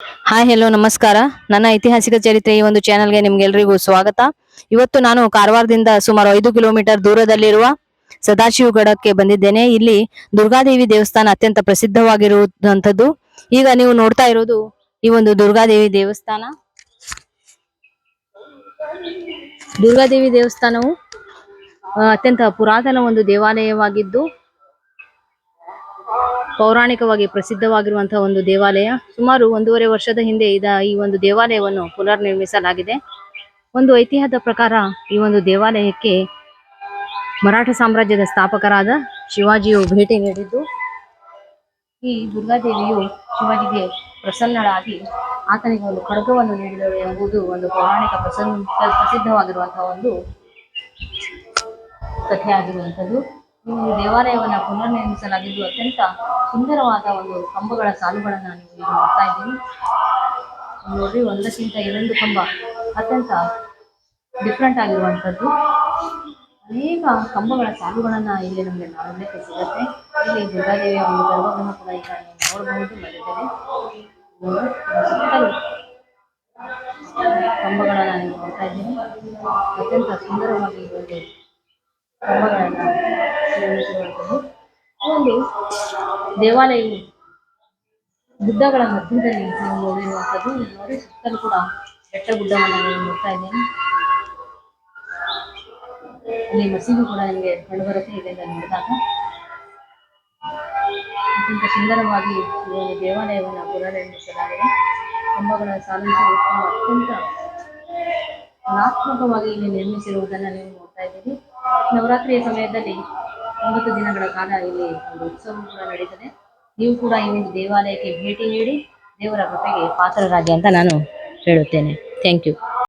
Hi hello ನಮಸ್ಕಾರ. ನನ್ನ ಐತಿಹಾಸಿಕ ಚರಿತ್ರೆ ಈ ಒಂದು ಚಾನೆಲ್ಗೆ ನಿಮ್ಗೆಲ್ರಿಗೂ ಸ್ವಾಗತ. ಇವತ್ತು ನಾನು ಕಾರವಾರದಿಂದ ಸುಮಾರು 5 ಕಿಲೋಮೀಟರ್ ದೂರದಲ್ಲಿರುವ ಸದಾಶಿವಗಢಕ್ಕೆ ಬಂದಿದ್ದೇನೆ. ಇಲ್ಲಿ ದುರ್ಗಾದೇವಿ ದೇವಸ್ಥಾನ ಅತ್ಯಂತ ಪ್ರಸಿದ್ಧವಾಗಿರುವಂತದ್ದು. ಈಗ ನೀವು ನೋಡ್ತಾ ಇರೋದು ಈ ಒಂದು ದುರ್ಗಾದೇವಿ ದೇವಸ್ಥಾನ. ದುರ್ಗಾದೇವಿ ದೇವಸ್ಥಾನವು ಅತ್ಯಂತ ಪುರಾತನ ಒಂದು ದೇವಾಲಯವಾಗಿದ್ದು ಪೌರಾಣಿಕವಾಗಿ ಪ್ರಸಿದ್ಧವಾಗಿರುವಂತಹ ಒಂದು ದೇವಾಲಯ. ಸುಮಾರು 1.5 ವರ್ಷದ ಹಿಂದೆ ಈ ಒಂದು ದೇವಾಲಯವನ್ನು ಪುನರ್ ನಿರ್ಮಿಸಲಾಗಿದೆ. ಒಂದು ಐತಿಹ್ಯದ ಪ್ರಕಾರ ಈ ಒಂದು ದೇವಾಲಯಕ್ಕೆ ಮರಾಠ ಸಾಮ್ರಾಜ್ಯದ ಸ್ಥಾಪಕರಾದ ಶಿವಾಜಿಯು ಭೇಟಿ ನೀಡಿದ್ದು, ಈ ದುರ್ಗಾದೇವಿಯು ಶಿವಾಜಿಗೆ ಪ್ರಸನ್ನಳಾಗಿ ಆತನಿಗೆ ಒಂದು ಖಡ್ಗವನ್ನು ನೀಡಿದಳು ಎಂಬುದು ಒಂದು ಪೌರಾಣಿಕ ಪ್ರಸಿದ್ಧವಾಗಿರುವಂತಹ ಒಂದು ಕಥೆ ಆಗಿರುವಂಥದ್ದು. ಈ ಒಂದು ದೇವಾಲಯವನ್ನು ಪುನರ್ ನಿರ್ಮಿಸಲಾಗಿದ್ದು ಅತ್ಯಂತ ಸುಂದರವಾದ ಒಂದು ಕಂಬಗಳ ಸಾಲುಗಳನ್ನು ನೀವು ಈಗ ನೋಡ್ತಾ ಇದ್ದೀವಿ. ನೋಡ್ರಿ, ಒಂದಕ್ಕಿಂತ ಇನ್ನೊಂದು ಕಂಬ ಅತ್ಯಂತ ಡಿಫ್ರೆಂಟ್ ಆಗಿರುವಂಥದ್ದು. ಅನೇಕ ಕಂಬಗಳ ಸಾಲುಗಳನ್ನ ಇಲ್ಲಿ ನಮಗೆ ನೋಡಲಿಕ್ಕೆ ಸಿಗುತ್ತೆ. ಇಲ್ಲಿ ದುರ್ಗಾದೇವಿಯ ಒಂದು ಗರ್ಭಗೃಹ ಕೂಡ ಈಗ ನೀವು ನೋಡಬಹುದು. ಮಧ್ಯದಲ್ಲಿ ಸುತ್ತಲೂ ಕಂಬಗಳನ್ನ ನೀವು ನೋಡ್ತಾ ಇದ್ದೀವಿ. ಅತ್ಯಂತ ಸುಂದರವಾಗಿ ಒಂದು ಕಂಬಗಳನ್ನ ನಿರ್ಮಿಸಿರುವಂಥದ್ದು. ಈ ಒಂದು ದೇವಾಲಯವು ಗುಡ್ಡಗಳ ಮಧ್ಯದಲ್ಲಿ ನೀವು ನೋಡಿರುವಂಥದ್ದು. ನೋಡಿ, ಸುತ್ತಲೂ ಕೂಡ ಬೆಟ್ಟ ಗುಡ್ಡವನ್ನು ನೀವು ನೋಡ್ತಾ ಇದ್ದೀನಿ. ಅಲ್ಲಿ ಮಸೀದಿ ಕೂಡ ನಿಮಗೆ ಕಂಡುಬರುತ್ತೆ. ಇದರಿಂದ ನೋಡಿದಾಗ ಅತ್ಯಂತ ಸುಂದರವಾಗಿ ಈ ದೇವಾಲಯವನ್ನು ಪುನರ್ನಿರ್ಮಿಸಲಾಗಿದೆ. ಕಂಬಗಳ ಸಾಲು ಅತ್ಯಂತ ಕಲಾತ್ಮಕವಾಗಿ ಇಲ್ಲಿ ನಿರ್ಮಿಸಿರುವುದನ್ನು ನೀವು ನೋಡ್ತಾ ಇದ್ದೀವಿ. ನವರಾತ್ರಿಯ ಸಮಯದಲ್ಲಿ 9 ದಿನಗಳ ಕಾಲ ಇಲ್ಲಿ ಒಂದು ಉತ್ಸವ ಕೂಡ ನಡೀತದೆ. ನೀವು ಕೂಡ ಈ ಒಂದು ದೇವಾಲಯಕ್ಕೆ ಭೇಟಿ ನೀಡಿ ದೇವರ ಕೃಪೆಗೆ ಪಾತ್ರರಾಗಿ ಅಂತ ನಾನು ಹೇಳುತ್ತೇನೆ. Thank you.